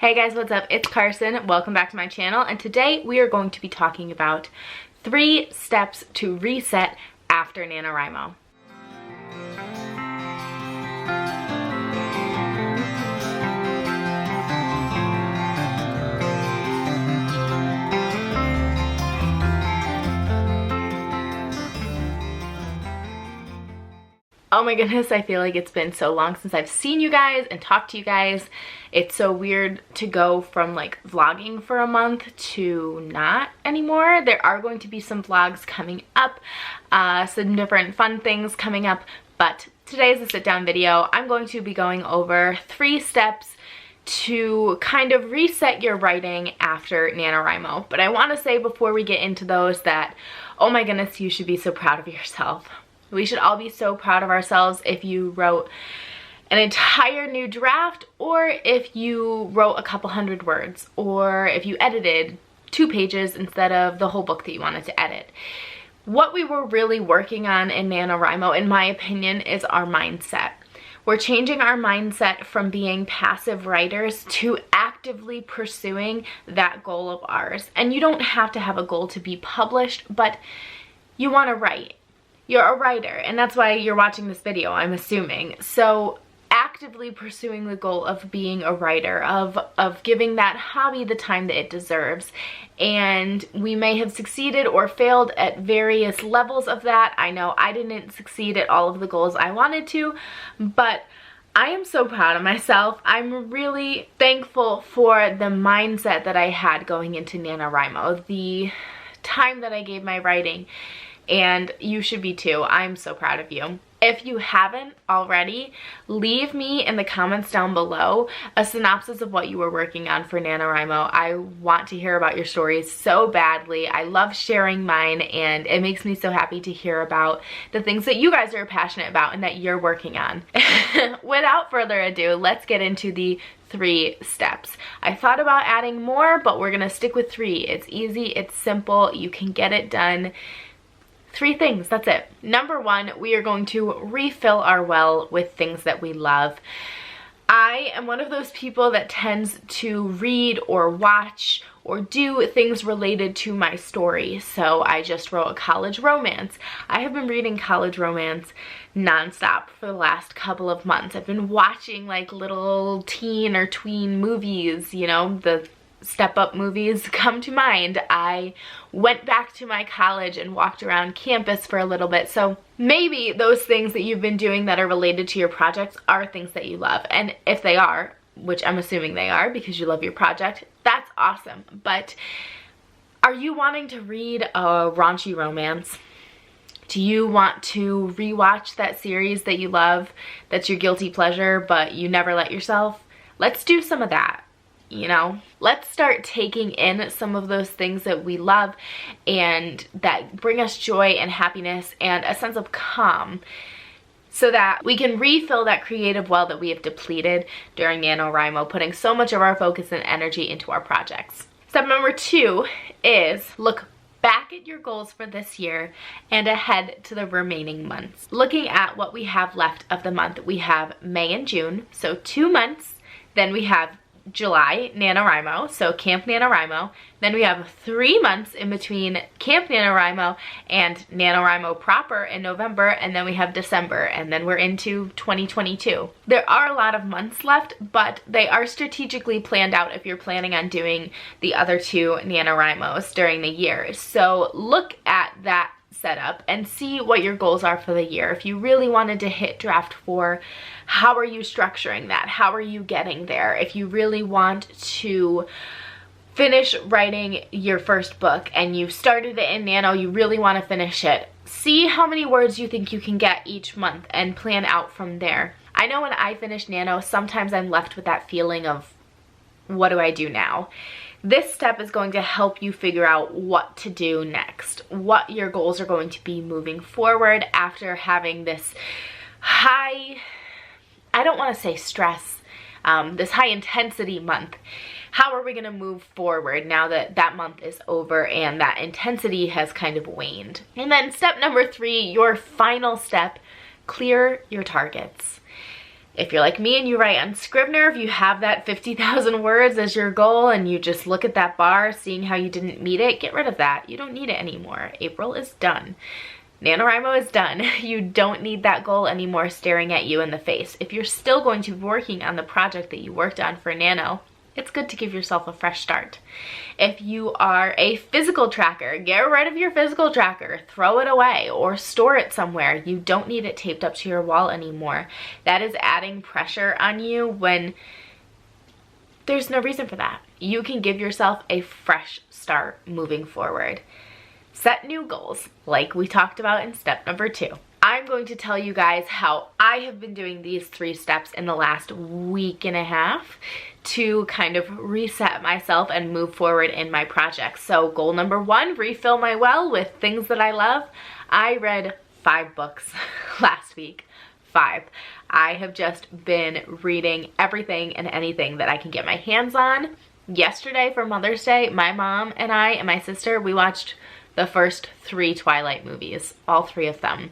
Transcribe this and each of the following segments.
Hey guys, what's up? It's Carson. Welcome back to my channel, and today we are going to be talking about 3 steps to reset after NaNoWriMo. Oh my goodness, I feel like it's been so long since I've seen you guys and talked to you guys. It's so weird to go from like vlogging for a month to not anymore. There are going to be some vlogs coming up, some different fun things coming up, but today is a sit down video. I'm going to be going over 3 steps to kind of reset your writing after NaNoWriMo. But I want to say before we get into those that, oh my goodness, you should be so proud of yourself. We should all be so proud of ourselves if you wrote an entire new draft, or if you wrote a couple hundred words, or if you edited 2 pages instead of the whole book that you wanted to edit. What we were really working on in NaNoWriMo, in my opinion, is our mindset. We're changing our mindset from being passive writers to actively pursuing that goal of ours. And you don't have to have a goal to be published, but you want to write. You're a writer, and that's why you're watching this video, I'm assuming. So actively pursuing the goal of being a writer, of giving that hobby the time that it deserves. And we may have succeeded or failed at various levels of that. I know I didn't succeed at all of the goals I wanted to, but I am so proud of myself. I'm really thankful for the mindset that I had going into NaNoWriMo, the time that I gave my writing. And you should be too. I'm so proud of you. If you haven't already, leave me in the comments down below a synopsis of what you were working on for NaNoWriMo. I want to hear about your stories so badly. I love sharing mine, and it makes me so happy to hear about the things that you guys are passionate about and that you're working on. Without further ado, let's get into the 3 steps. I thought about adding more, but we're gonna stick with 3. It's easy, it's simple, you can get it done. 3 things, that's it. Number 1, we are going to refill our well with things that we love. I am one of those people that tends to read or watch or do things related to my story. So I just wrote a college romance. I have been reading college romance nonstop for the last couple of months. I've been watching like little teen or tween movies, you know, the Step Up movies come to mind. I went back to my college and walked around campus for a little bit. So maybe those things that you've been doing that are related to your projects are things that you love. And if they are, which I'm assuming they are because you love your project, that's awesome. But are you wanting to read a raunchy romance? Do you want to rewatch that series that you love, that's your guilty pleasure, but you never let yourself? Let's do some of that. You know, let's start taking in some of those things that we love and that bring us joy and happiness and a sense of calm, so that we can refill that creative well that we have depleted during NaNoWriMo, putting so much of our focus and energy into our projects. Step number 2 is look back at your goals for this year and ahead to the remaining months. Looking at what we have left of the month, we have May and June, so 2 months. Then we have July, NaNoWriMo, so Camp NaNoWriMo. Then we have 3 months in between Camp NaNoWriMo and NaNoWriMo proper in November, and then we have December, and then we're into 2022. There are a lot of months left, but they are strategically planned out if you're planning on doing the other 2 NaNoWriMos during the year. So look at that setup and see what your goals are for the year. If you really wanted to hit draft 4, how are you structuring that? How are you getting there? If you really want to finish writing your first book and you started it in Nano, you really want to finish it, see how many words you think you can get each month and plan out from there. I know when I finish Nano, sometimes I'm left with that feeling of, what do I do now? This step is going to help you figure out what to do next, what your goals are going to be moving forward after having this high, I don't want to say stress, this high intensity month. How are we going to move forward now that that month is over and that intensity has kind of waned? And then step number 3, your final step, clear your targets. If you're like me and you write on Scrivener, if you have that 50,000 words as your goal and you just look at that bar, seeing how you didn't meet it, get rid of that. You don't need it anymore. April is done. NaNoWriMo is done. You don't need that goal anymore staring at you in the face. If you're still going to be working on the project that you worked on for Nano, it's good to give yourself a fresh start. If you are a physical tracker, get rid of your physical tracker, throw it away or store it somewhere. You don't need it taped up to your wall anymore. That is adding pressure on you when there's no reason for that. You can give yourself a fresh start moving forward. Set new goals, like we talked about in step number 2. I'm going to tell you guys how I have been doing these 3 steps in the last week and a half to kind of reset myself and move forward in my projects. So goal number 1, refill my well with things that I love. I read 5 books last week. 5. I have just been reading everything and anything that I can get my hands on. Yesterday for Mother's Day, my mom and I and my sister, we watched the first 3 Twilight movies, all 3 of them.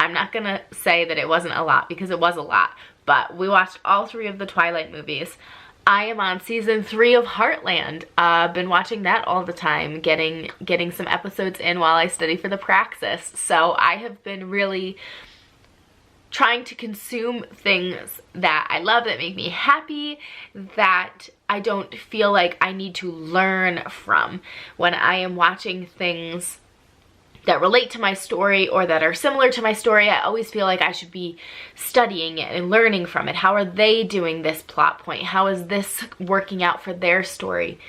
I'm not gonna say that it wasn't a lot because it was a lot, but we watched all 3 of the Twilight movies. I am on season 3 of Heartland. Been watching that all the time, getting some episodes in while I study for the praxis. So I have been really trying to consume things that I love, that make me happy, that I don't feel like I need to learn from. When I am watching things that relate to my story or that are similar to my story, I always feel like I should be studying it and learning from it. How are they doing this plot point? How is this working out for their story?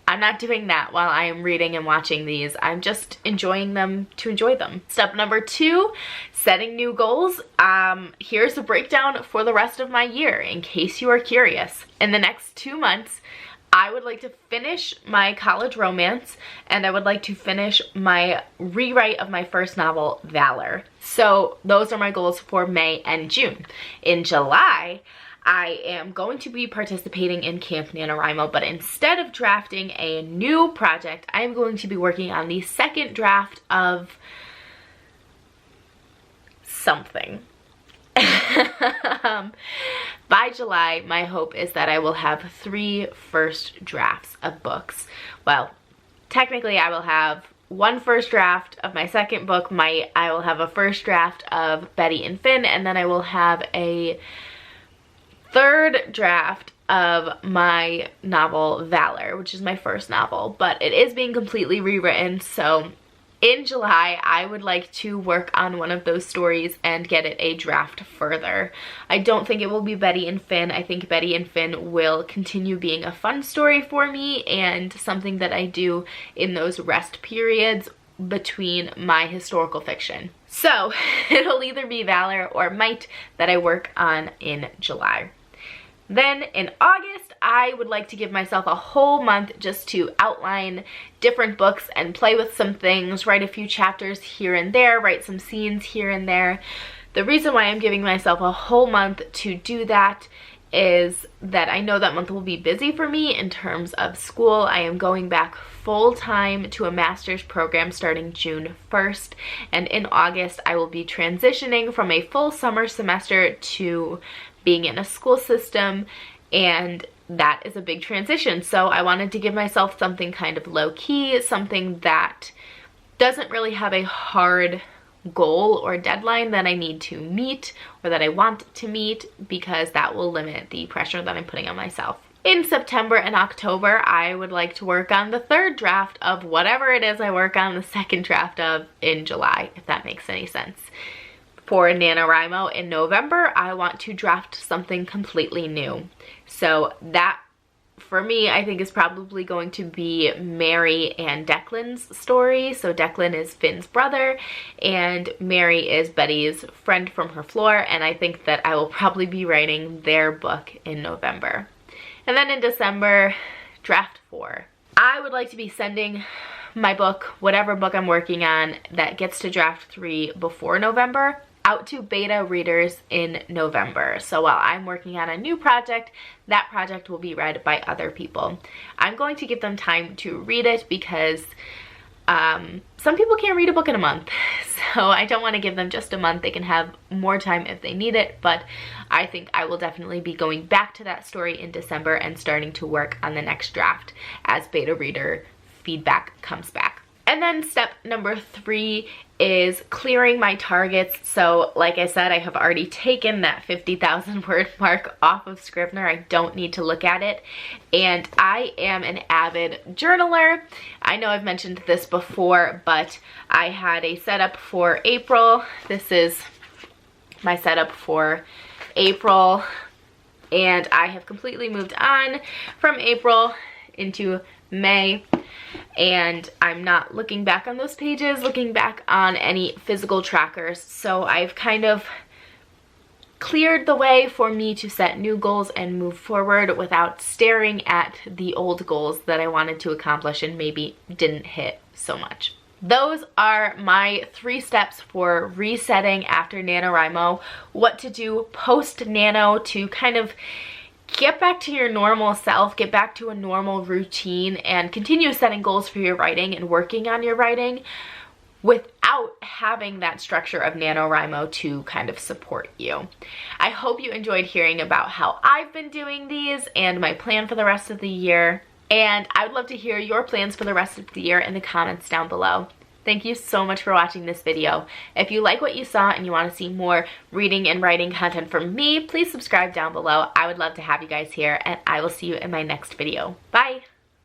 I'm not doing that while I am reading and watching these. I'm just enjoying them to enjoy them. Step number 2, setting new goals. Here's a breakdown for the rest of my year in case you are curious. In the next 2 months, I would like to finish my college romance, and I would like to finish my rewrite of my first novel, Valor. So those are my goals for May and June. In July, I am going to be participating in Camp NaNoWriMo, but instead of drafting a new project, I am going to be working on the second draft of something. By July, my hope is that I will have 3 first drafts of books. Well, technically I will have 1 first draft of my second book. I will have a first draft of Betty and Finn, and then I will have a 3rd draft of my novel Valor, which is my first novel, but it is being completely rewritten. So in July, I would like to work on one of those stories and get it a draft further. I don't think it will be Betty and Finn. I think Betty and Finn will continue being a fun story for me and something that I do in those rest periods between my historical fiction. So it'll either be Valor or Might that I work on in July. Then in August, I would like to give myself a whole month just to outline different books and play with some things, write a few chapters here and there, write some scenes here and there. The reason why I'm giving myself a whole month to do that is that I know that month will be busy for me in terms of school. I am going back full-time to a master's program starting June 1st, and in August I will be transitioning from a full summer semester to being in a school system, and that is a big transition. So I wanted to give myself something kind of low-key, something that doesn't really have a hard goal or deadline that I need to meet or that I want to meet, because that will limit the pressure that I'm putting on myself. In September and October, I would like to work on the 3rd draft of whatever it is I work on the 2nd draft of in July, if that makes any sense. For NaNoWriMo in November, I want to draft something completely new. So that, for me, I think is probably going to be Mary and Declan's story. So Declan is Finn's brother and Mary is Betty's friend from her floor, and I think that I will probably be writing their book in November. And then in December, draft 4. I would like to be sending my book, whatever book I'm working on that gets to draft 3 before November, out to beta readers in November. So while I'm working on a new project, that project will be read by other people. I'm going to give them time to read it because Some people can't read a book in a month, so I don't want to give them just a month. They can have more time if they need it, but I think I will definitely be going back to that story in December and starting to work on the next draft as beta reader feedback comes back. And then step number 3 is clearing my targets. So like I said, I have already taken that 50,000 word mark off of Scrivener. I don't need to look at it. And I am an avid journaler. I know I've mentioned this before, but I had a setup for April. This is my setup for April. And I have completely moved on from April into May, and I'm not looking back on those pages, looking back on any physical trackers. So I've kind of cleared the way for me to set new goals and move forward without staring at the old goals that I wanted to accomplish and maybe didn't hit so much. Those are my 3 steps for resetting after NaNoWriMo, what to do post-Nano to kind of get back to your normal self, get back to a normal routine, and continue setting goals for your writing and working on your writing without having that structure of NaNoWriMo to kind of support you. I hope you enjoyed hearing about how I've been doing these and my plan for the rest of the year. And I would love to hear your plans for the rest of the year in the comments down below. Thank you so much for watching this video. If you like what you saw and you want to see more reading and writing content from me, please subscribe down below. I would love to have you guys here, and I will see you in my next video. Bye!